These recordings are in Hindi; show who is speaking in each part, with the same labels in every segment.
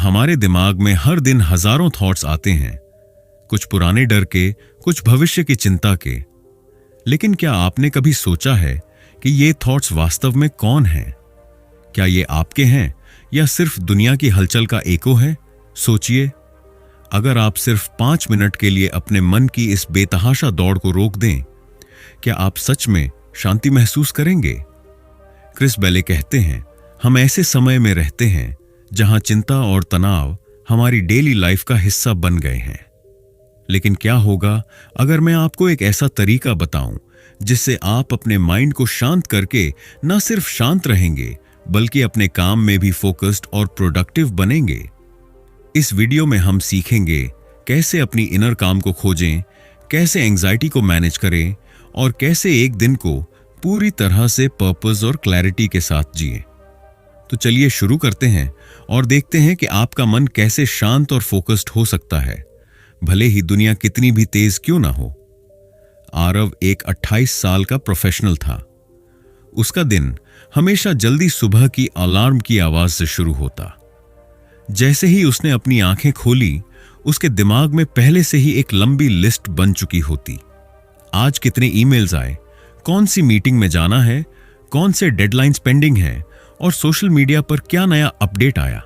Speaker 1: हमारे दिमाग में हर दिन हजारों थॉट्स आते हैं, कुछ पुराने डर के, कुछ भविष्य की चिंता के। लेकिन क्या आपने कभी सोचा है कि ये थॉट्स वास्तव में कौन हैं? क्या ये आपके हैं या सिर्फ दुनिया की हलचल का एको है? सोचिए, अगर आप सिर्फ 5 मिनट के लिए अपने मन की इस बेतहाशा दौड़ को रोक दें, क्या आप सच में शांति महसूस करेंगे? क्रिस बेले कहते हैं, हम ऐसे समय में रहते हैं जहां चिंता और तनाव हमारी डेली लाइफ का हिस्सा बन गए हैं। लेकिन क्या होगा अगर मैं आपको एक ऐसा तरीका बताऊं जिससे आप अपने माइंड को शांत करके न सिर्फ शांत रहेंगे बल्कि अपने काम में भी फोकस्ड और प्रोडक्टिव बनेंगे। इस वीडियो में हम सीखेंगे कैसे अपनी इनर काम को खोजें, कैसे एंजाइटी को मैनेज करें और कैसे एक दिन को पूरी तरह से पर्पस और क्लैरिटी के साथ जिएं। तो चलिए शुरू करते हैं और देखते हैं कि आपका मन कैसे शांत और फोकस्ड हो सकता है, भले ही दुनिया कितनी भी तेज क्यों ना हो। आरव एक 28 साल का प्रोफेशनल था। उसका दिन हमेशा जल्दी सुबह की अलार्म की आवाज से शुरू होता। जैसे ही उसने अपनी आंखें खोली, उसके दिमाग में पहले से ही एक लंबी लिस्ट बन चुकी होती। आज कितने ईमेल्स आए, कौन सी मीटिंग में जाना है, कौन से डेडलाइंस पेंडिंग हैं और सोशल मीडिया पर क्या नया अपडेट आया।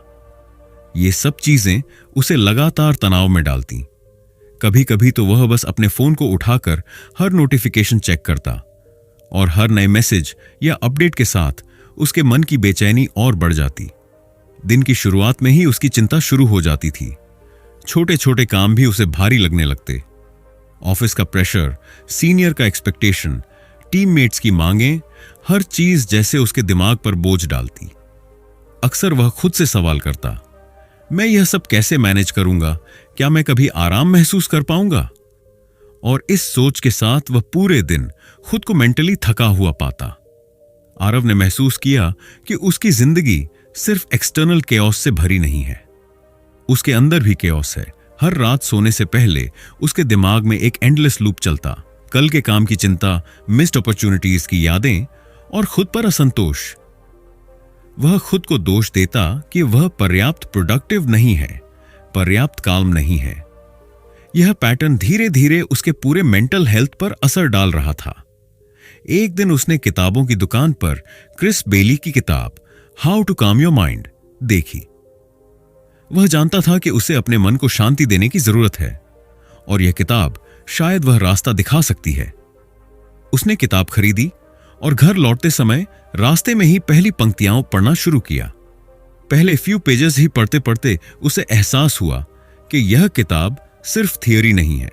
Speaker 1: ये सब चीजें उसे लगातार तनाव में डालती। कभी कभी तो वह बस अपने फोन को उठाकर हर नोटिफिकेशन चेक करता और हर नए मैसेज या अपडेट के साथ उसके मन की बेचैनी और बढ़ जाती। दिन की शुरुआत में ही उसकी चिंता शुरू हो जाती थी। छोटे छोटे काम भी उसे भारी लगने लगते। ऑफिस का प्रेशर, सीनियर का एक्सपेक्टेशन, टीममेट्स की मांगें, हर चीज जैसे उसके दिमाग पर बोझ डालती। अक्सर वह खुद से सवाल करता, मैं यह सब कैसे मैनेज करूंगा? क्या मैं कभी आराम महसूस कर पाऊंगा? और इस सोच के साथ वह पूरे दिन खुद को मेंटली थका हुआ पाता। आरव ने महसूस किया कि उसकी जिंदगी सिर्फ एक्सटर्नल केओस से भरी नहीं है, उसके अंदर भी केओस है। हर रात सोने से पहले उसके दिमाग में एक एंडलेस लूप चलता। कल के काम की चिंता, मिस्ड अपॉर्चुनिटीज की यादें और खुद पर असंतोष। वह खुद को दोष देता कि वह पर्याप्त प्रोडक्टिव नहीं है, पर्याप्त काम नहीं है। यह पैटर्न धीरे धीरे उसके पूरे मेंटल हेल्थ पर असर डाल रहा था। एक दिन उसने किताबों की दुकान पर क्रिस बेली की किताब how to calm your mind देखी। वह जानता था कि उसे अपने मन को शांति देने की जरूरत है और यह किताब शायद वह रास्ता दिखा सकती है। उसने किताब खरीदी और घर लौटते समय रास्ते में ही पहली पंक्तियां पढ़ना शुरू किया। पहले फ्यू पेजेस ही पढ़ते पढ़ते उसे एहसास हुआ कि यह किताब सिर्फ थियोरी नहीं है।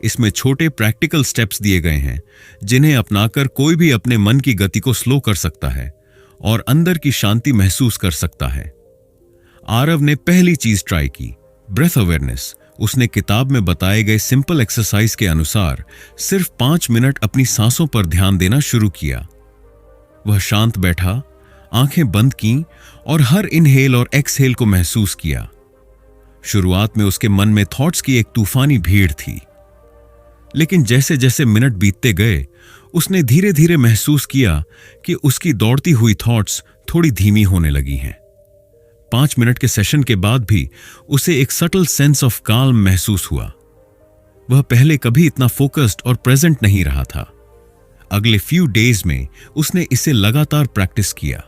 Speaker 1: इसमें छोटे प्रैक्टिकल स्टेप्स दिए गए हैं जिन्हें अपनाकर कोई भी अपने मन की गति को स्लो कर सकता है और अंदर की शांति महसूस कर सकता है। आरव ने पहली चीज ट्राई की, ब्रेथ अवेयरनेस। उसने किताब में बताए गए सिंपल एक्सरसाइज के अनुसार सिर्फ 5 मिनट अपनी सांसों पर ध्यान देना शुरू किया। वह शांत बैठा, आंखें बंद कीं और हर इनहेल और एक्सहेल को महसूस किया। शुरुआत में उसके मन में थॉट्स की एक तूफानी भीड़ थी, लेकिन जैसे जैसे मिनट बीतते गए उसने धीरे धीरे महसूस किया कि उसकी दौड़ती हुई थॉट्स थोड़ी धीमी होने लगी हैं। 5 मिनट के सेशन के बाद भी उसे एक सटल सेंस ऑफ काल्म महसूस हुआ। वह पहले कभी इतना फोकस्ड और प्रेजेंट नहीं रहा था। अगले फ्यू डेज में उसने इसे लगातार प्रैक्टिस किया।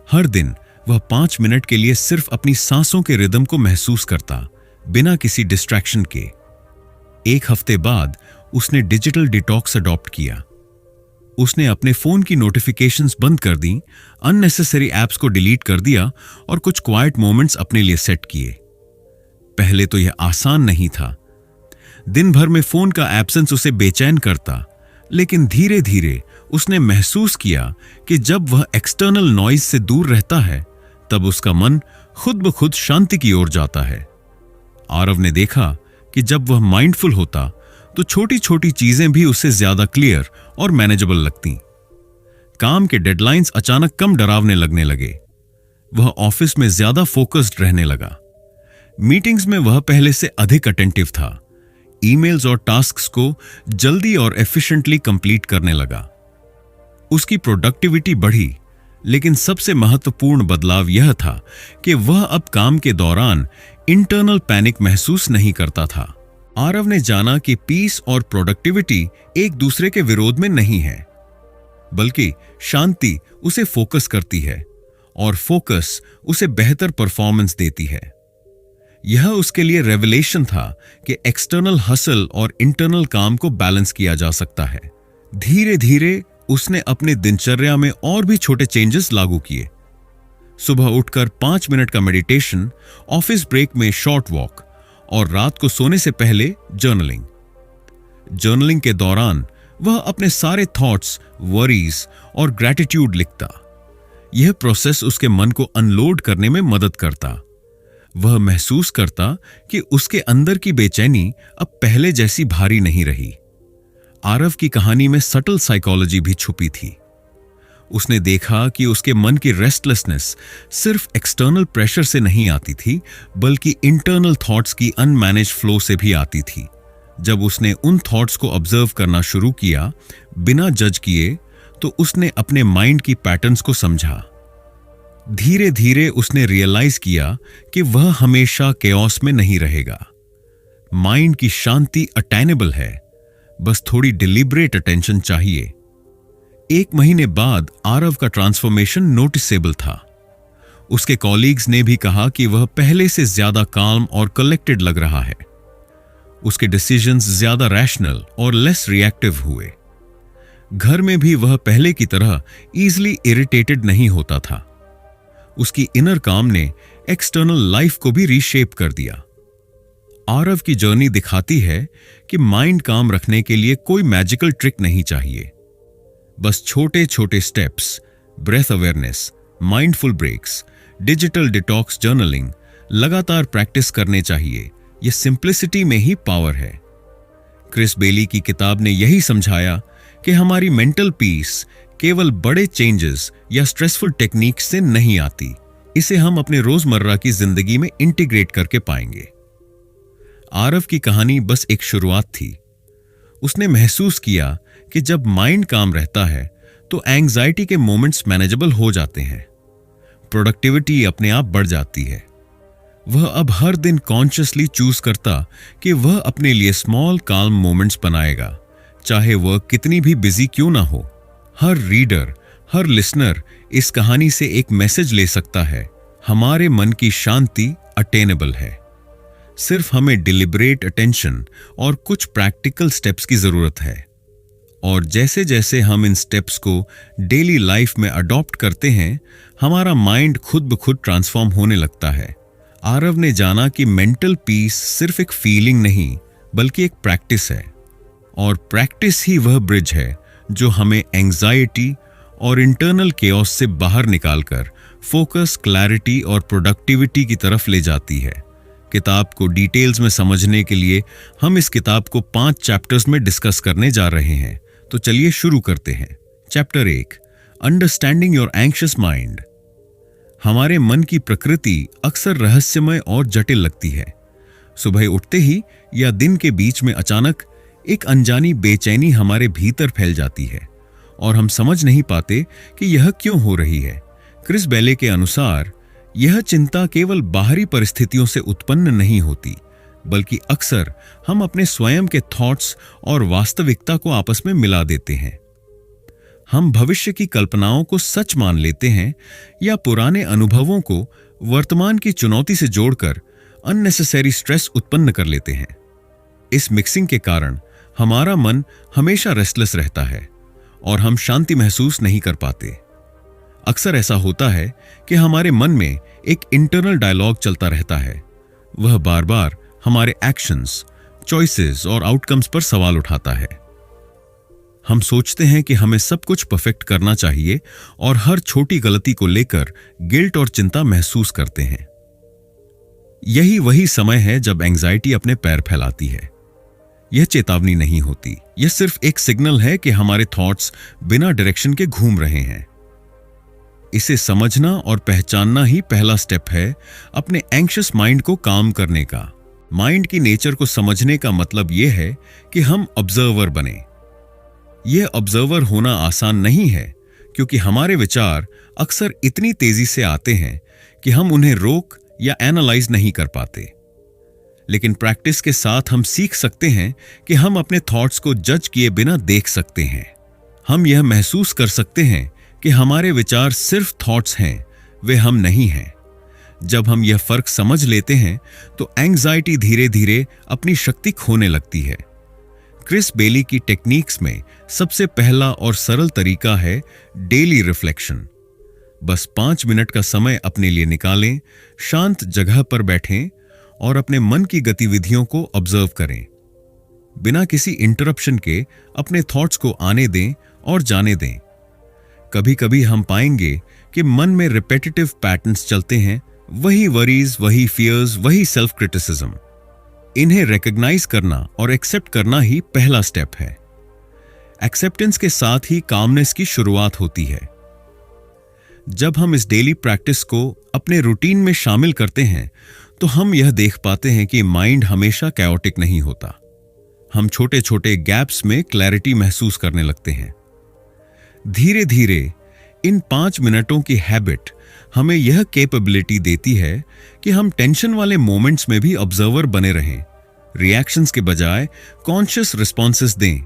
Speaker 1: हर दिन वह 5 मिनट के लिए सिर्फ अपनी सांसों के रिदम को महसूस करता, बिना किसी डिस्ट्रैक्शन के। 1 हफ्ते बाद उसने डिजिटल डिटॉक्स अडॉप्ट किया। उसने अपने फोन की नोटिफिकेशंस बंद कर दी, अननेसेसरी एप्स को डिलीट कर दिया और कुछ क्वाइट मोमेंट्स अपने लिए सेट किए। पहले तो यह आसान नहीं था। दिन भर में फोन का एब्सेंस उसे बेचैन करता, लेकिन धीरे धीरे उसने महसूस किया कि जब वह एक्सटर्नल नॉइज से दूर रहता है तब उसका मन खुद ब खुद शांति की ओर जाता है। आरव ने देखा कि जब वह माइंडफुल होता तो छोटी छोटी चीजें भी उसे ज्यादा क्लियर और मैनेजेबल लगती। काम के डेडलाइंस अचानक कम डरावने लगने लगे। वह ऑफिस में ज्यादा फोकस्ड रहने लगा। मीटिंग्स में वह पहले से अधिक अटेंटिव था। ईमेल्स और टास्क्स को जल्दी और एफिशिएंटली कंप्लीट करने लगा। उसकी प्रोडक्टिविटी बढ़ी, लेकिन सबसे महत्वपूर्ण बदलाव यह था कि वह अब काम के दौरान इंटरनल पैनिक महसूस नहीं करता था। आरव ने जाना कि पीस और प्रोडक्टिविटी एक दूसरे के विरोध में नहीं है, बल्कि शांति उसे फोकस करती है और फोकस उसे बेहतर परफॉर्मेंस देती है। यह उसके लिए रेवलेशन था कि एक्सटर्नल हसल और इंटरनल काम को बैलेंस किया जा सकता है। धीरे धीरे उसने अपने दिनचर्या में और भी छोटे चेंजेस लागू किए। सुबह उठकर 5 मिनट का मेडिटेशन, ऑफिस ब्रेक में शॉर्ट वॉक और रात को सोने से पहले जर्नलिंग। जर्नलिंग के दौरान वह अपने सारे थॉट्स, वरीज और ग्रैटिट्यूड लिखता। यह प्रोसेस उसके मन को अनलोड करने में मदद करता। वह महसूस करता कि उसके अंदर की बेचैनी अब पहले जैसी भारी नहीं रही। आरव की कहानी में सटल साइकोलॉजी भी छुपी थी। उसने देखा कि उसके मन की रेस्टलेसनेस सिर्फ एक्सटर्नल प्रेशर से नहीं आती थी, बल्कि इंटरनल थॉट्स की अनमैनेज फ्लो से भी आती थी। जब उसने उन थॉट्स को ऑब्जर्व करना शुरू किया, बिना जज किए, तो उसने अपने माइंड की पैटर्न्स को समझा। धीरे धीरे उसने रियलाइज किया कि वह हमेशा केओस में नहीं रहेगा। माइंड की शांति अटेनेबल है, बस थोड़ी डिलिब्रेट अटेंशन चाहिए। 1 महीने बाद आरव का ट्रांसफॉर्मेशन नोटिसेबल था। उसके कॉलीग्स ने भी कहा कि वह पहले से ज्यादा काम और कलेक्टेड लग रहा है। उसके डिसीजंस ज्यादा रैशनल और लेस रिएक्टिव हुए। घर में भी वह पहले की तरह इजीली इरिटेटेड नहीं होता था। उसकी इनर काम ने एक्सटर्नल लाइफ को भी रीशेप कर दिया। आरव की जर्नी दिखाती है कि माइंड काम रखने के लिए कोई मैजिकल ट्रिक नहीं चाहिए। बस छोटे छोटे steps, breath awareness, mindful breaks, digital detox, journaling लगातार प्रैक्टिस करने चाहिए। यह सिंप्लिसिटी में ही पावर है। क्रिस बेली की किताब ने यही समझाया कि हमारी मेंटल पीस केवल बड़े चेंजेस या स्ट्रेसफुल टेक्निक से नहीं आती। इसे हम अपने रोजमर्रा की जिंदगी में इंटीग्रेट करके पाएंगे। आरव की कहानी बस एक शुरुआत थी। उसने महसूस किया कि जब माइंड काम रहता है तो एंग्जाइटी के मोमेंट्स मैनेजेबल हो जाते हैं, प्रोडक्टिविटी अपने आप बढ़ जाती है। वह अब हर दिन कॉन्शियसली चूज करता कि वह अपने लिए स्मॉल काल्म मोमेंट्स बनाएगा, चाहे वह कितनी भी बिजी क्यों ना हो। हर रीडर, हर लिसनर इस कहानी से एक मैसेज ले सकता है। हमारे मन की शांति अटेनेबल है। सिर्फ हमें डिलिब्रेट अटेंशन और कुछ प्रैक्टिकल स्टेप्स की जरूरत है। और जैसे जैसे हम इन स्टेप्स को डेली लाइफ में अडॉप्ट करते हैं, हमारा माइंड खुद ब खुद ट्रांसफॉर्म होने लगता है। आरव ने जाना कि मेंटल पीस सिर्फ एक फीलिंग नहीं, बल्कि एक प्रैक्टिस है। और प्रैक्टिस ही वह ब्रिज है जो हमें एंग्जाइटी और इंटरनल केओस से बाहर निकालकर फोकस, क्लैरिटी और प्रोडक्टिविटी की तरफ ले जाती है। किताब को डिटेल्स में समझने के लिए हम इस किताब को 5 चैप्टर्स में डिस्कस करने जा रहे हैं। तो चलिए शुरू करते हैं। Chapter 1, understanding your anxious mind. हमारे मन की प्रकृति अक्सर रहस्यमय और जटिल लगती है। सुबह उठते ही या दिन के बीच में अचानक एक अनजानी बेचैनी हमारे भीतर फैल जाती है और हम समझ नहीं पाते कि यह क्यों हो रही है। क्रिस बेले के अनुसार यह चिंता केवल बाहरी परिस्थितियों से उत्पन्न नहीं होती, बल्कि अक्सर हम अपने स्वयं के थॉट्स और वास्तविकता को आपस में मिला देते हैं। हम भविष्य की कल्पनाओं को सच मान लेते हैं या पुराने अनुभवों को वर्तमान की चुनौती से जोड़कर अननेसेसरी स्ट्रेस उत्पन्न कर लेते हैं। इस मिक्सिंग के कारण हमारा मन हमेशा रेस्टलेस रहता है और हम शांति महसूस नहीं कर पाते। अक्सर ऐसा होता है कि हमारे मन में एक इंटरनल डायलॉग चलता रहता है। वह बार बार हमारे एक्शंस, चॉइसेस और आउटकम्स पर सवाल उठाता है। हम सोचते हैं कि हमें सब कुछ परफेक्ट करना चाहिए और हर छोटी गलती को लेकर गिल्ट और चिंता महसूस करते हैं। यही वही समय है जब एंग्जाइटी अपने पैर फैलाती है। यह चेतावनी नहीं होती, यह सिर्फ एक सिग्नल है कि हमारे थॉट्स बिना डायरेक्शन के घूम रहे हैं। इसे समझना और पहचानना ही पहला स्टेप है अपने एंग्शियस माइंड को काम करने का। माइंड की नेचर को समझने का मतलब यह है कि हम ऑब्जर्वर बने। यह ऑब्जर्वर होना आसान नहीं है, क्योंकि हमारे विचार अक्सर इतनी तेजी से आते हैं कि हम उन्हें रोक या एनालाइज नहीं कर पाते। लेकिन प्रैक्टिस के साथ हम सीख सकते हैं कि हम अपने थॉट्स को जज किए बिना देख सकते हैं। हम यह महसूस कर सकते हैं कि हमारे विचार सिर्फ थॉट्स हैं, वे हम नहीं हैं। जब हम यह फर्क समझ लेते हैं तो एंग्जाइटी धीरे धीरे अपनी शक्ति खोने लगती है। क्रिस बेली की टेक्निक्स में सबसे पहला और सरल तरीका है डेली रिफ्लेक्शन। बस 5 मिनट का समय अपने लिए निकालें, शांत जगह पर बैठें और अपने मन की गतिविधियों को ऑब्जर्व करें। बिना किसी इंटरप्शन के अपने थॉट्स को आने दें और जाने दें। कभी कभी हम पाएंगे कि मन में रिपीटेटिव पैटर्न्स चलते हैं, वही वरीज, वही फियर्स, वही सेल्फ क्रिटिसिज्म। इन्हें रिकॉग्नाइज करना और एक्सेप्ट करना ही पहला स्टेप है। एक्सेप्टेंस के साथ ही कामनेस की शुरुआत होती है। जब हम इस डेली प्रैक्टिस को अपने रूटीन में शामिल करते हैं तो हम यह देख पाते हैं कि माइंड हमेशा कैओटिक नहीं होता। हम छोटे छोटे गैप्स में क्लैरिटी महसूस करने लगते हैं। धीरे धीरे इन 5 मिनटों की हैबिट हमें यह कैपेबिलिटी देती है कि हम टेंशन वाले मोमेंट्स में भी ऑब्जर्वर बने रहें, रिएक्शंस के बजाय कॉन्शियस रिस्पॉन्सेस दें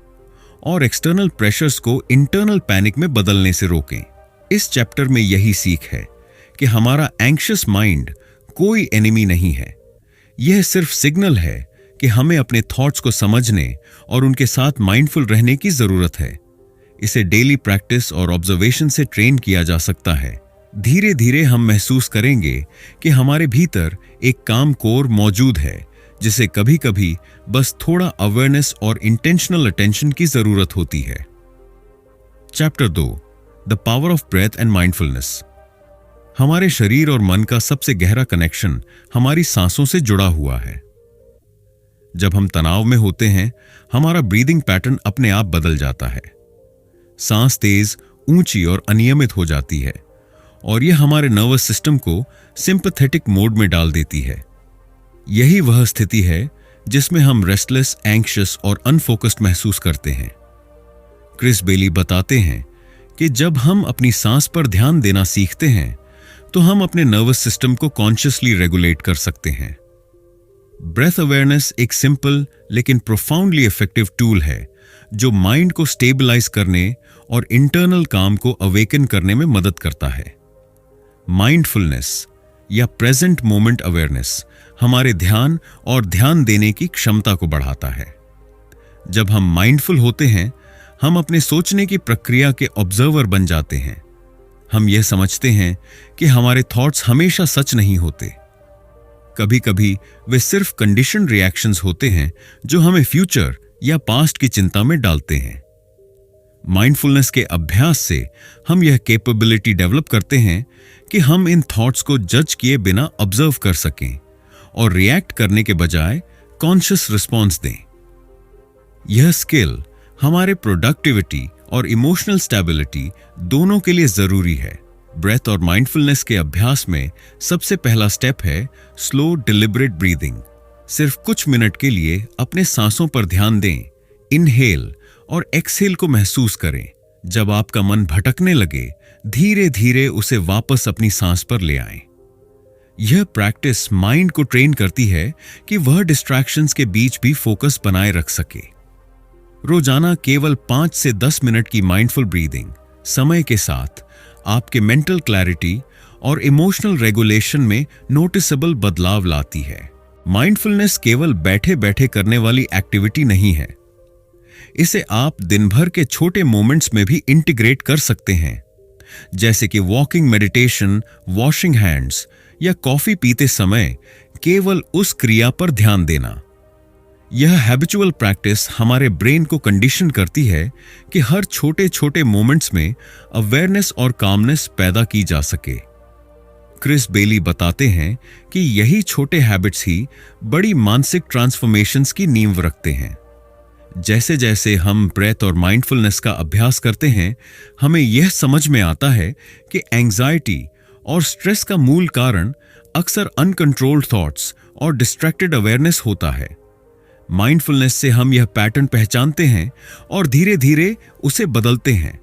Speaker 1: और एक्सटर्नल प्रेशर्स को इंटरनल पैनिक में बदलने से रोकें। इस चैप्टर में यही सीख है कि हमारा एंग्शियस माइंड कोई एनिमी नहीं है। यह सिर्फ सिग्नल है कि हमें अपने थॉट्स को समझने और उनके साथ माइंडफुल रहने की जरूरत है। इसे डेली प्रैक्टिस और ऑब्जर्वेशन से ट्रेन किया जा सकता है। धीरे धीरे हम महसूस करेंगे कि हमारे भीतर एक काम कोर मौजूद है जिसे कभी कभी बस थोड़ा अवेयरनेस और इंटेंशनल अटेंशन की जरूरत होती है। Chapter 2, the power of breath and mindfulness. हमारे शरीर और मन का सबसे गहरा कनेक्शन हमारी सांसों से जुड़ा हुआ है। जब हम तनाव में होते हैं, हमारा ब्रीदिंग पैटर्न अपने आप बदल जाता है। सांस तेज, ऊंची और अनियमित हो जाती है और यह हमारे नर्वस सिस्टम को सिंपैथेटिक मोड में डाल देती है। यही वह स्थिति है जिसमें हम रेस्टलेस, एंग्शियस और अनफोकस्ड महसूस करते हैं। क्रिस बेली बताते हैं कि जब हम अपनी सांस पर ध्यान देना सीखते हैं तो हम अपने नर्वस सिस्टम को कॉन्शियसली रेगुलेट कर सकते हैं। ब्रेथ अवेयरनेस एक सिंपल लेकिन प्रोफाउंडली इफेक्टिव टूल है जो माइंड को स्टेबलाइज करने और इंटरनल काम को अवेकन करने में मदद करता है। माइंडफुलनेस या प्रेजेंट मोमेंट अवेयरनेस हमारे ध्यान और ध्यान देने की क्षमता को बढ़ाता है। जब हम माइंडफुल होते हैं, हम अपने सोचने की प्रक्रिया के ऑब्जर्वर बन जाते हैं। हम यह समझते हैं कि हमारे थॉट्स हमेशा सच नहीं होते। कभी कभी वे सिर्फ कंडीशन रिएक्शंस होते हैं जो हमें फ्यूचर या पास्ट की चिंता में डालते हैं। माइंडफुलनेस के अभ्यास से हम यह कैपेबिलिटी डेवलप करते हैं कि हम इन थॉट्स को जज किए बिना ऑब्जर्व कर सकें और रिएक्ट करने के बजाय कॉन्शियस रिस्पॉन्स दें। यह स्किल हमारे प्रोडक्टिविटी और इमोशनल स्टेबिलिटी दोनों के लिए जरूरी है। ब्रेथ और माइंडफुलनेस के अभ्यास में सबसे पहला स्टेप है स्लो डिलिबरेट ब्रीदिंग। सिर्फ कुछ मिनट के लिए अपने सांसों पर ध्यान दें। इनहेल और एक्सहेल को महसूस करें। जब आपका मन भटकने लगे, धीरे धीरे उसे वापस अपनी सांस पर ले आएं। यह प्रैक्टिस माइंड को ट्रेन करती है कि वह डिस्ट्रैक्शंस के बीच भी फोकस बनाए रख सके। रोजाना केवल 5 से 10 मिनट की माइंडफुल ब्रीदिंग समय के साथ आपके मेंटल क्लैरिटी और इमोशनल रेगुलेशन में नोटिसेबल बदलाव लाती है। माइंडफुलनेस केवल बैठे बैठे करने वाली एक्टिविटी नहीं है। इसे आप दिन भर के छोटे मोमेंट्स में भी इंटीग्रेट कर सकते हैं, जैसे कि वॉकिंग मेडिटेशन, वॉशिंग हैंड्स या कॉफी पीते समय केवल उस क्रिया पर ध्यान देना। यह हैबिचुअल प्रैक्टिस हमारे ब्रेन को कंडीशन करती है कि हर छोटे छोटे मोमेंट्स में अवेयरनेस और कामनेस पैदा की जा सके। क्रिस बेली बताते हैं कि यही छोटे हैबिट्स ही बड़ी मानसिक ट्रांसफॉर्मेशंस की नींव रखते हैं। जैसे जैसे हम ब्रेथ और माइंडफुलनेस का अभ्यास करते हैं, हमें यह समझ में आता है कि एंग्जाइटी और स्ट्रेस का मूल कारण अक्सर अनकंट्रोल्ड थॉट्स और डिस्ट्रैक्टेड अवेयरनेस होता है। माइंडफुलनेस से हम यह पैटर्न पहचानते हैं और धीरे धीरे उसे बदलते हैं।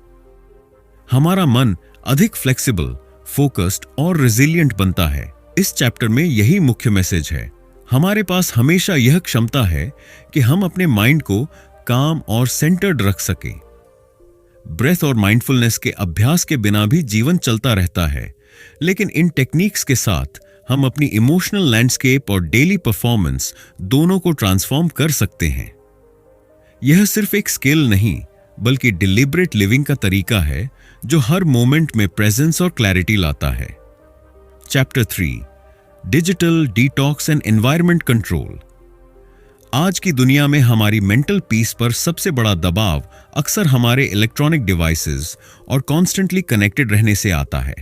Speaker 1: हमारा मन अधिक फ्लेक्सिबल, फोकस्ड और रेजिलिएंट बनता है। इस चैप्टर में यही मुख्य मैसेज है। हमारे पास हमेशा यह क्षमता है कि हम अपने माइंड को काम और सेंटर्ड रख सकें। ब्रेथ और माइंडफुलनेस के अभ्यास के बिना भी जीवन चलता रहता है, लेकिन इन टेक्निक्स के साथ हम अपनी इमोशनल लैंडस्केप और डेली परफॉर्मेंस दोनों को ट्रांसफॉर्म कर सकते हैं। यह सिर्फ एक स्किल नहीं, बल्कि डिलिब्रेट लिविंग का तरीका है जो हर मोमेंट में प्रेजेंस और क्लैरिटी लाता है। Chapter 3, digital detox and environment control. आज की दुनिया में हमारी मेंटल पीस पर सबसे बड़ा दबाव अक्सर हमारे इलेक्ट्रॉनिक डिवाइसेस और कॉन्स्टेंटली कनेक्टेड रहने से आता है।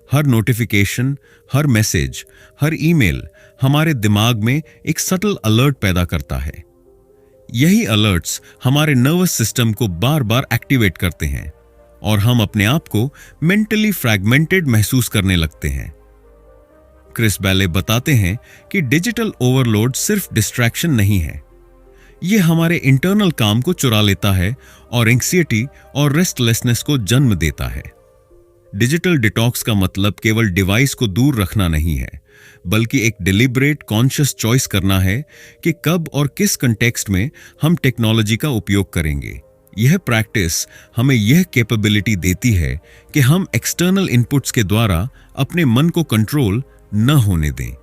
Speaker 1: हर नोटिफिकेशन, हर मैसेज, हर ईमेल हमारे दिमाग में एक सटल अलर्ट पैदा करता है। यही अलर्ट्स हमारे नर्वस सिस्टम को बार बार एक्टिवेट करते हैं और हम अपने आप को मेंटली फ्रैगमेंटेड महसूस करने लगते हैं। क्रिस बैले बताते हैं कि डिजिटल ओवरलोड सिर्फ डिस्ट्रैक्शन नहीं है, यह हमारे इंटरनल काम को चुरा लेता है और एंग्जायटी और रेस्टलेसनेस को जन्म देता है। डिजिटल डिटॉक्स का मतलब केवल डिवाइस को दूर रखना नहीं है, बल्कि एक डिलिब्रेट कॉन्शियस चॉइस करना है कि कब और किस कंटेक्स्ट में हम टेक्नोलॉजी का उपयोग करेंगे। यह प्रैक्टिस हमें यह कैपेबिलिटी देती है कि हम एक्सटर्नल इनपुट्स के द्वारा अपने मन को कंट्रोल न होने दें।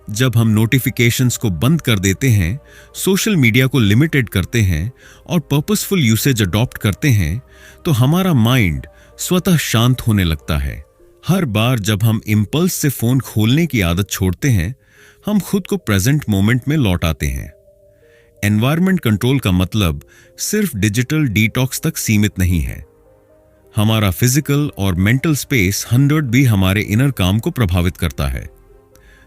Speaker 1: जब हम नोटिफिकेशंस को बंद कर देते हैं, सोशल मीडिया को लिमिटेड करते हैं और पर्पसफुल यूसेज अडॉप्ट करते हैं, तो हमारा माइंड स्वतः शांत होने लगता है। हर बार जब हम इंपल्स से फोन खोलने की आदत छोड़ते हैं, हम खुद को प्रेजेंट मोमेंट में लौट आते हैं। एनवायरनमेंट कंट्रोल का मतलब सिर्फ डिजिटल डिटॉक्स तक सीमित नहीं है। हमारा फिजिकल और मेंटल स्पेस 100 भी हमारे इनर काम को प्रभावित करता है।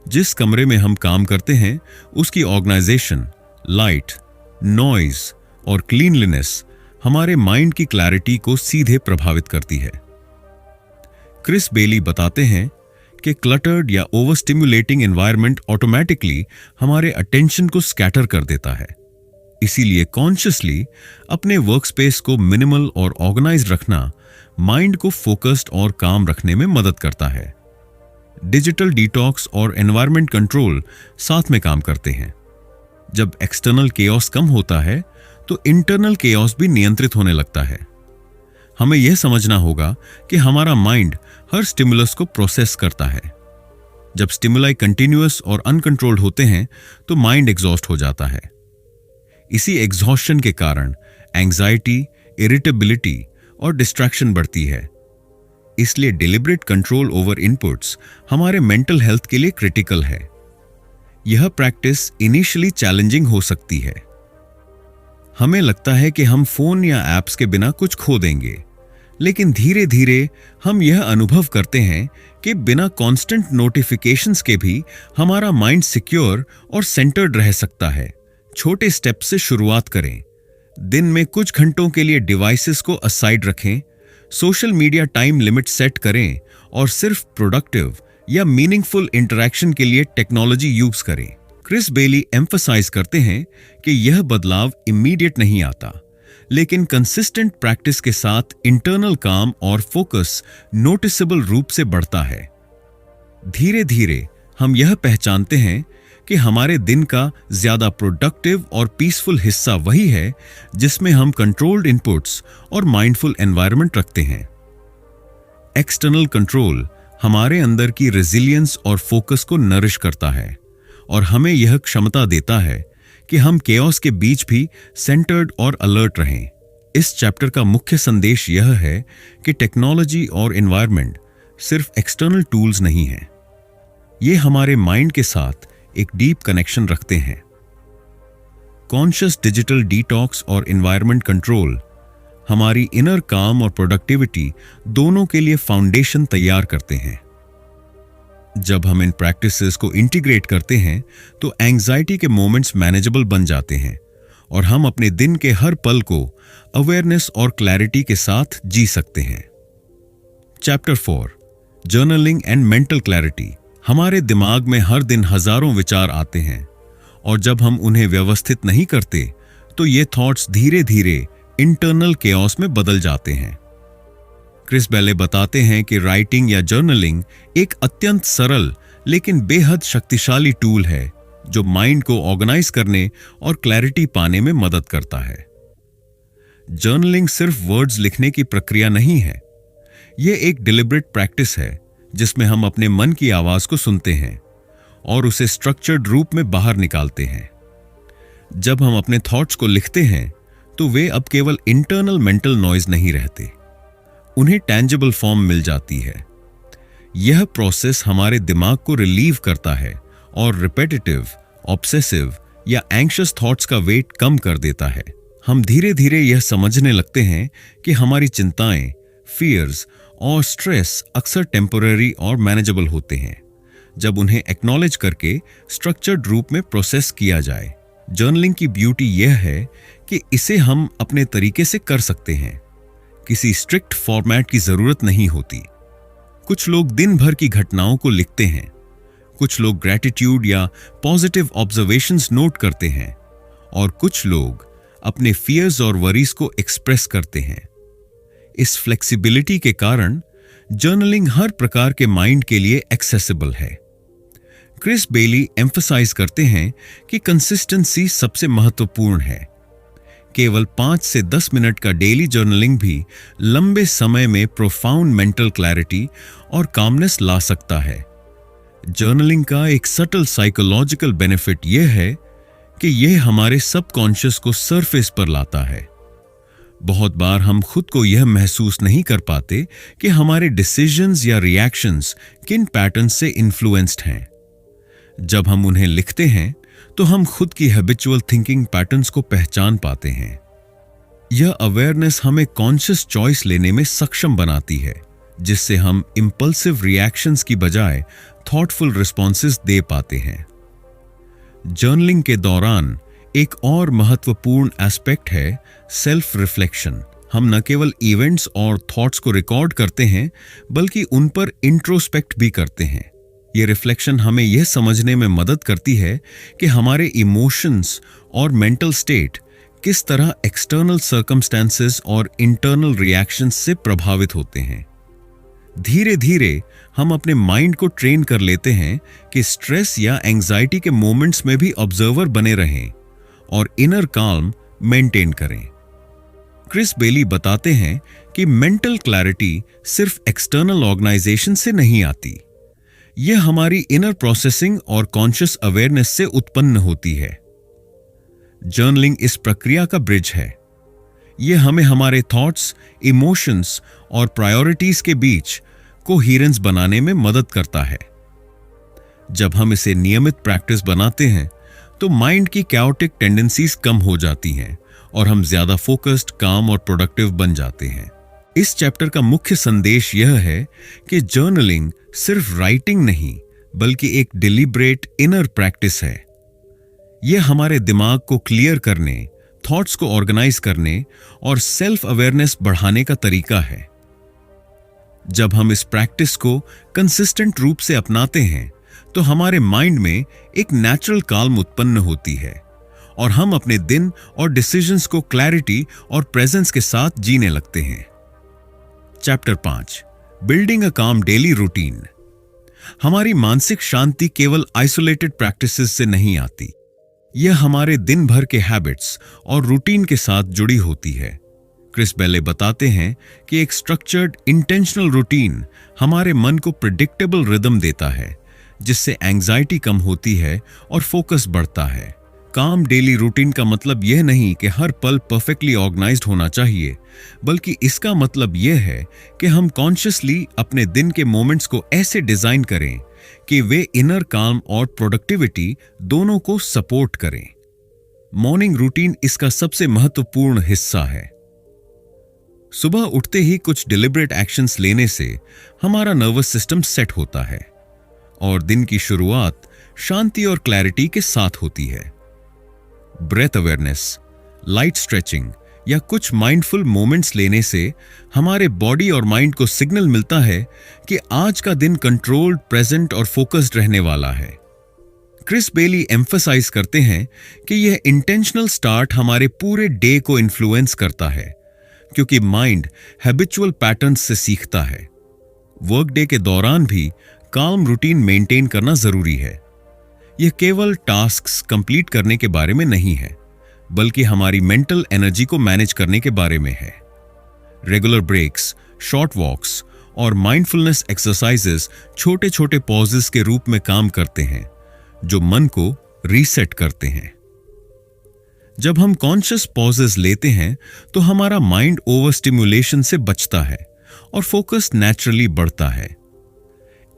Speaker 1: जिस कमरे में हम काम करते हैं, उसकी ऑर्गेनाइजेशन, लाइट, नॉइज और क्लीनलीनेस हमारे माइंड की क्लैरिटी को सीधे प्रभावित करती है। क्रिस बेली बताते हैं कि क्लटर्ड या ओवर स्टिम्युलेटिंग एनवायरनमेंट ऑटोमेटिकली हमारे अटेंशन को स्कैटर कर देता है। इसीलिए कॉन्शियसली अपने वर्कस्पेस को मिनिमल और ऑर्गेनाइज्ड रखना माइंड को फोकस्ड और काम रखने में मदद करता है। डिजिटल डिटॉक्स और एनवायरनमेंट कंट्रोल साथ में काम करते हैं। जब एक्सटर्नल केओस कम होता है, तो इंटरनल केओस भी नियंत्रित होने लगता है। हमें यह समझना होगा कि हमारा माइंड हर स्टिमुलस को प्रोसेस करता है। जब स्टिमुलाई कंटिन्यूअस और अनकंट्रोल्ड होते हैं, तो माइंड एग्जॉस्ट हो जाता है। इसी एग्जॉस्शन के कारण एंग्जाइटी, इरिटेबिलिटी और डिस्ट्रैक्शन बढ़ती है। इसलिए डिलिब्रेट कंट्रोल ओवर इनपुट्स हमारे मेंटल हेल्थ के लिए क्रिटिकल है। यह प्रैक्टिस इनिशियली चैलेंजिंग हो सकती है। हमें लगता है कि हम फोन या एप्स के बिना कुछ खो देंगे, लेकिन धीरे धीरे हम यह अनुभव करते हैं कि बिना कांस्टेंट नोटिफिकेशंस के भी हमारा माइंड सिक्योर और सेंटर्ड रह सकता है। छोटे स्टेप से शुरुआत करें। दिन में कुछ घंटों के लिए डिवाइसेस को असाइड रखें, social media time limit set करें और सिर्फ प्रोडक्टिव या मीनिंगफुल इंटरैक्शन के लिए टेक्नोलॉजी यूज करें। क्रिस बेली एम्फसाइज करते हैं कि यह बदलाव इमीडिएट नहीं आता, लेकिन कंसिस्टेंट प्रैक्टिस के साथ इंटरनल काम और फोकस नोटिसेबल रूप से बढ़ता है। धीरे धीरे हम यह पहचानते हैं कि हमारे दिन का ज्यादा प्रोडक्टिव और पीसफुल हिस्सा वही है जिसमें हम कंट्रोल्ड इनपुट्स और माइंडफुल एनवायरनमेंट रखते हैं। एक्सटर्नल कंट्रोल हमारे अंदर की रेजिलियंस और फोकस को नरिश करता है और हमें यह क्षमता देता है कि हम केओस के बीच भी सेंटर्ड और अलर्ट रहें। इस चैप्टर का मुख्य संदेश यह है कि टेक्नोलॉजी और एनवायरनमेंट सिर्फ एक्सटर्नल टूल्स नहीं हैं, ये हमारे माइंड के साथ एक डीप कनेक्शन रखते हैं। कॉन्शियस डिजिटल डिटॉक्स और एनवायरनमेंट कंट्रोल हमारी इनर काम और प्रोडक्टिविटी दोनों के लिए फाउंडेशन तैयार करते हैं। जब हम इन प्रैक्टिसेस को इंटीग्रेट करते हैं, तो एंग्जाइटी के मोमेंट्स मैनेजेबल बन जाते हैं और हम अपने दिन के हर पल को अवेयरनेस और क्लैरिटी के साथ जी सकते हैं। Chapter 4, journaling and mental clarity. हमारे दिमाग में हर दिन हजारों विचार आते हैं और जब हम उन्हें व्यवस्थित नहीं करते, तो ये थॉट्स धीरे धीरे इंटरनल केओस में बदल जाते हैं। क्रिस बेले बताते हैं कि राइटिंग या जर्नलिंग एक अत्यंत सरल लेकिन बेहद शक्तिशाली टूल है जो माइंड को ऑर्गेनाइज करने और क्लैरिटी पाने में मदद करता है। जर्नलिंग सिर्फ वर्ड्स लिखने की प्रक्रिया नहीं है, यह एक डिलिब्रेट प्रैक्टिस है जिसमें हम अपने मन की आवाज को सुनते हैं और उसे स्ट्रक्चर्ड रूप में बाहर निकालते हैं। जब हम अपने थॉट्स को लिखते हैं तो वे अब केवल इंटरनल मेंटल नॉइज नहीं रहते, उन्हें टैंजिबल फॉर्म मिल जाती है। यह प्रोसेस हमारे दिमाग को रिलीव करता है और रिपेटिटिव, ऑब्सेसिव या एंग्शियस थॉट्स का वेट कम कर देता है। हम धीरे धीरे यह समझने लगते हैं कि हमारी चिंताएं, फियर्स और स्ट्रेस अक्सर टेम्पररी और मैनेजेबल होते हैं जब उन्हें एक्नॉलेज करके स्ट्रक्चर्ड रूप में प्रोसेस किया जाए। जर्नलिंग की ब्यूटी यह है कि इसे हम अपने तरीके से कर सकते हैं, किसी स्ट्रिक्ट फॉर्मेट की जरूरत नहीं होती। कुछ लोग दिन भर की घटनाओं को लिखते हैं, कुछ लोग ग्रैटिट्यूड या पॉजिटिव ऑब्जर्वेशंस नोट करते हैं और कुछ लोग अपने फियर्स और वरीज को एक्सप्रेस करते हैं। इस फ्लेक्सिबिलिटी के कारण जर्नलिंग हर प्रकार के माइंड के लिए एक्सेसिबल है। क्रिस बेली एम्फसाइज करते हैं कि कंसिस्टेंसी सबसे महत्वपूर्ण है। केवल 5 से 10 मिनट का डेली जर्नलिंग भी लंबे समय में प्रोफाउंड मेंटल क्लैरिटी और कामनेस ला सकता है। जर्नलिंग का एक सटल साइकोलॉजिकल बेनिफिट यह है कि यह हमारे सबकॉन्शियस को सरफेस पर लाता है। बहुत बार हम खुद को यह महसूस नहीं कर पाते कि हमारे डिसीजंस या रिएक्शंस किन पैटर्न्स से इन्फ्लुएंस्ड हैं। जब हम उन्हें लिखते हैं तो हम खुद की हैबिचुअल थिंकिंग पैटर्न्स को पहचान पाते हैं। यह अवेयरनेस हमें कॉन्शियस चॉइस लेने में सक्षम बनाती है, जिससे हम इंपल्सिव रिएक्शंस की बजाय थॉटफुल रिस्पॉन्सेस दे पाते हैं। जर्नलिंग के दौरान एक और महत्वपूर्ण एस्पेक्ट है सेल्फ रिफ्लेक्शन। हम न केवल इवेंट्स और थॉट्स को रिकॉर्ड करते हैं बल्कि उन पर इंट्रोस्पेक्ट भी करते हैं। यह रिफ्लेक्शन हमें यह समझने में मदद करती है कि हमारे इमोशंस और मेंटल स्टेट किस तरह एक्सटर्नल सर्कमस्टेंसेस और इंटरनल रिएक्शंस से प्रभावित होते हैं। धीरे धीरे हम अपने माइंड को ट्रेन कर लेते हैं कि स्ट्रेस या एंजाइटी के मोमेंट्स में भी ऑब्जर्वर बने रहें और इनर काल्म मेंटेन करें। क्रिस बेली बताते हैं कि मेंटल क्लैरिटी सिर्फ एक्सटर्नल ऑर्गेनाइजेशन से नहीं आती, यह हमारी इनर प्रोसेसिंग और कॉन्शियस अवेयरनेस से उत्पन्न होती है। जर्नलिंग इस प्रक्रिया का ब्रिज है। यह हमें हमारे थॉट्स, इमोशंस और प्रायोरिटीज के बीच कोहेरेंस बनाने में मदद करता है। जब हम इसे नियमित प्रैक्टिस बनाते हैं तो माइंड की कैओटिक टेंडेंसीज कम हो जाती हैं और हम ज्यादा फोकस्ड, काम और प्रोडक्टिव बन जाते हैं। इस चैप्टर का मुख्य संदेश यह है कि जर्नलिंग सिर्फ राइटिंग नहीं बल्कि एक डिलिब्रेट इनर प्रैक्टिस है। यह हमारे दिमाग को क्लियर करने, थॉट्स को ऑर्गेनाइज करने और सेल्फ अवेयरनेस बढ़ाने का तरीका है। जब हम इस प्रैक्टिस को कंसिस्टेंट रूप से अपनाते हैं तो हमारे माइंड में एक नेचुरल काल्म उत्पन्न होती है और हम अपने दिन और डिसीजंस को क्लैरिटी और प्रेजेंस के साथ जीने लगते हैं। चैप्टर 5, बिल्डिंग अ काम डेली रूटीन। हमारी मानसिक शांति केवल आइसोलेटेड प्रैक्टिसेस से नहीं आती, यह हमारे दिन भर के हैबिट्स और रूटीन के साथ जुड़ी होती है। क्रिस बेले बताते हैं कि एक स्ट्रक्चर्ड, इंटेंशनल रूटीन हमारे मन को प्रिडिक्टेबल रिदम देता है, जिससे एंजाइटी कम होती है और फोकस बढ़ता है। काम डेली रूटीन का मतलब यह नहीं कि हर पल परफेक्टली ऑर्गेनाइज्ड होना चाहिए, बल्कि इसका मतलब यह है कि हम कॉन्शियसली अपने दिन के मोमेंट्स को ऐसे डिजाइन करें कि वे इनर काम और प्रोडक्टिविटी दोनों को सपोर्ट करें। मॉर्निंग रूटीन इसका सबसे महत्वपूर्ण हिस्सा है। सुबह उठते ही कुछ डिलिब्रेट एक्शंस लेने से हमारा नर्वस सिस्टम सेट होता है और दिन की शुरुआत शांति और क्लैरिटी के साथ होती है। ब्रेथ अवेयरनेस, लाइट स्ट्रेचिंग या कुछ माइंडफुल मोमेंट्स लेने से हमारे बॉडी और माइंड को सिग्नल मिलता है कि आज का दिन कंट्रोल्ड, प्रेजेंट और फोकस्ड रहने वाला है। क्रिस बेली एम्फसाइज करते हैं कि यह इंटेंशनल स्टार्ट हमारे पूरे डे को इन्फ्लुएंस करता है, क्योंकि माइंड हैबिचुअल पैटर्न्स से सीखता है। वर्क डे के दौरान भी काम रूटीन मेंटेन करना जरूरी है। यह केवल टास्क्स कंप्लीट करने के बारे में नहीं है, बल्कि हमारी मेंटल एनर्जी को मैनेज करने के बारे में है। रेगुलर ब्रेक्स, शॉर्ट वॉक्स और माइंडफुलनेस एक्सरसाइजेस छोटे छोटे पॉजेस के रूप में काम करते हैं, जो मन को रीसेट करते हैं। जब हम कॉन्शियस पॉजेस लेते हैं तो हमारा माइंड ओवर स्टिमुलेशन से बचता है और फोकस नेचुरली बढ़ता है।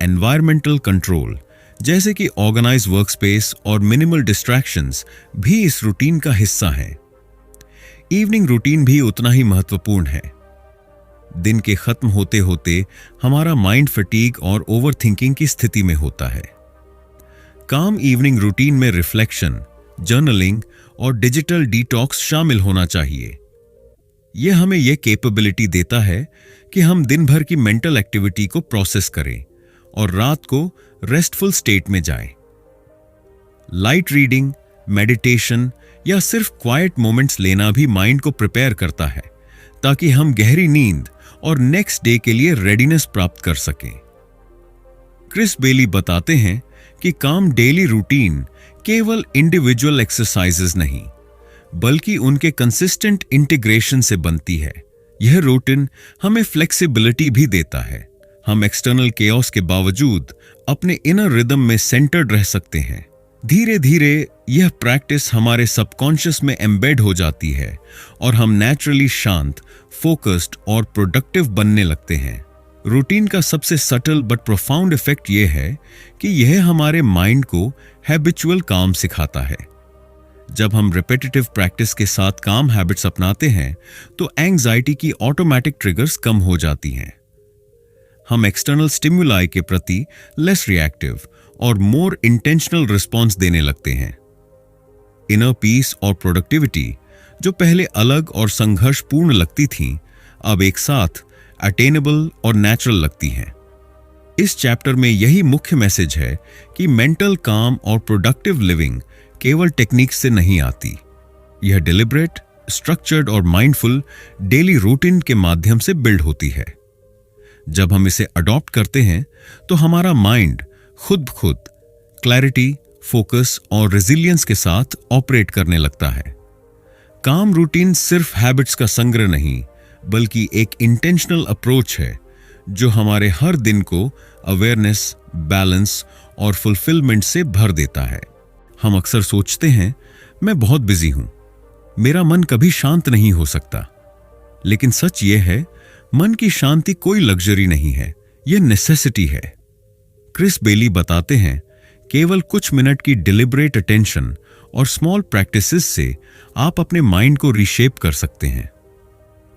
Speaker 1: एनवायरमेंटल कंट्रोल जैसे कि ऑर्गेनाइज वर्कस्पेस और मिनिमल डिस्ट्रैक्शंस भी इस रूटीन का हिस्सा हैं। इवनिंग रूटीन भी उतना ही महत्वपूर्ण है। दिन के खत्म होते होते हमारा माइंड फटीग और ओवरथिंकिंग की स्थिति में होता है। काम इवनिंग रूटीन में रिफ्लेक्शन, जर्नलिंग और डिजिटल डिटॉक्स शामिल होना चाहिए। यह हमें यह कैपेबिलिटी देता है कि हम दिन भर की मेंटल एक्टिविटी को प्रोसेस करें और रात को रेस्टफुल स्टेट में जाएं। लाइट रीडिंग, मेडिटेशन या सिर्फ क्वाइट मोमेंट्स लेना भी माइंड को प्रिपेयर करता है, ताकि हम गहरी नींद और नेक्स्ट डे के लिए रेडीनेस प्राप्त कर सकें। क्रिस बेली बताते हैं कि काम डेली रूटीन केवल इंडिविजुअल एक्सरसाइजेस नहीं, बल्कि उनके कंसिस्टेंट इंटीग्रेशन से बनती है। यह रूटीन हमें फ्लेक्सिबिलिटी भी देता है। हम एक्सटर्नल केओस के बावजूद अपने इनर रिदम में सेंटर्ड रह सकते हैं। धीरे धीरे यह प्रैक्टिस हमारे सबकॉन्शियस में एम्बेड हो जाती है और हम नेचुरली शांत, फोकस्ड और प्रोडक्टिव बनने लगते हैं। रूटीन का सबसे सटल बट प्रोफाउंड इफेक्ट यह है कि यह हमारे माइंड को हैबिचुअल काम सिखाता है। जब हम रिपीटेटिव प्रैक्टिस के साथ काम हैबिट्स अपनाते हैं तो एंजाइटी की ऑटोमेटिक ट्रिगर्स कम हो जाती हैं। हम एक्सटर्नल स्टिमुलाई के प्रति लेस रिएक्टिव और मोर इंटेंशनल रिस्पॉन्स देने लगते हैं। इनर पीस और प्रोडक्टिविटी, जो पहले अलग और संघर्षपूर्ण लगती थीं, अब एक साथ अटेनेबल और नेचुरल लगती हैं। इस चैप्टर में यही मुख्य मैसेज है कि मेंटल काम और प्रोडक्टिव लिविंग केवल टेक्निक्स से नहीं आती। यह डिलिबरेट, स्ट्रक्चर्ड और माइंडफुल डेली रूटीन के माध्यम से बिल्ड होती है। जब हम इसे अडॉप्ट करते हैं तो हमारा माइंड खुद क्लैरिटी, फोकस और रेजिलियंस के साथ ऑपरेट करने लगता है। काम रूटीन सिर्फ हैबिट्स का संग्रह नहीं, बल्कि एक इंटेंशनल अप्रोच है जो हमारे हर दिन को अवेयरनेस, बैलेंस और फुलफिलमेंट से भर देता है। हम अक्सर सोचते हैं, मैं बहुत बिजी हूं, मेरा मन कभी शांत नहीं हो सकता। लेकिन सच यह है, मन की शांति कोई लग्जरी नहीं है, यह नेसेसिटी है। क्रिस बेली बताते हैं, केवल कुछ मिनट की डिलिबरेट अटेंशन और स्मॉल प्रैक्टिसेस से आप अपने माइंड को रीशेप कर सकते हैं।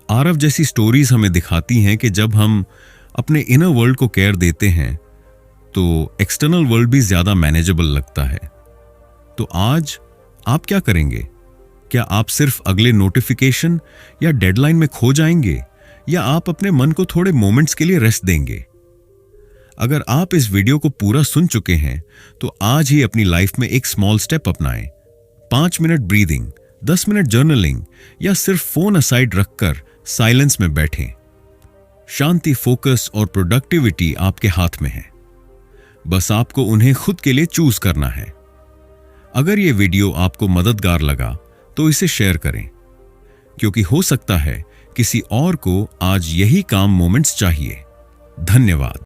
Speaker 1: आरव जैसी स्टोरीज हमें दिखाती हैं कि जब हम अपने इनर वर्ल्ड को केयर देते हैं तो एक्सटर्नल वर्ल्ड भी ज्यादा मैनेजेबल लगता है। तो आज आप क्या करेंगे? क्या आप सिर्फ अगले नोटिफिकेशन या डेडलाइन में खो जाएंगे, या आप अपने मन को थोड़े मोमेंट्स के लिए रेस्ट देंगे? अगर आप इस वीडियो को पूरा सुन चुके हैं तो आज ही अपनी लाइफ में एक स्मॉल स्टेप अपनाएं। 5 मिनट ब्रीदिंग, 10 मिनट जर्नलिंग या सिर्फ फोन असाइड रखकर साइलेंस में बैठें। शांति, फोकस और प्रोडक्टिविटी आपके हाथ में है। बस आपको उन्हें खुद के लिए चूज करना है। अगर यह वीडियो आपको मददगार लगा तो इसे शेयर करें, क्योंकि हो सकता है किसी और को आज यही काम मोमेंट्स चाहिए। धन्यवाद।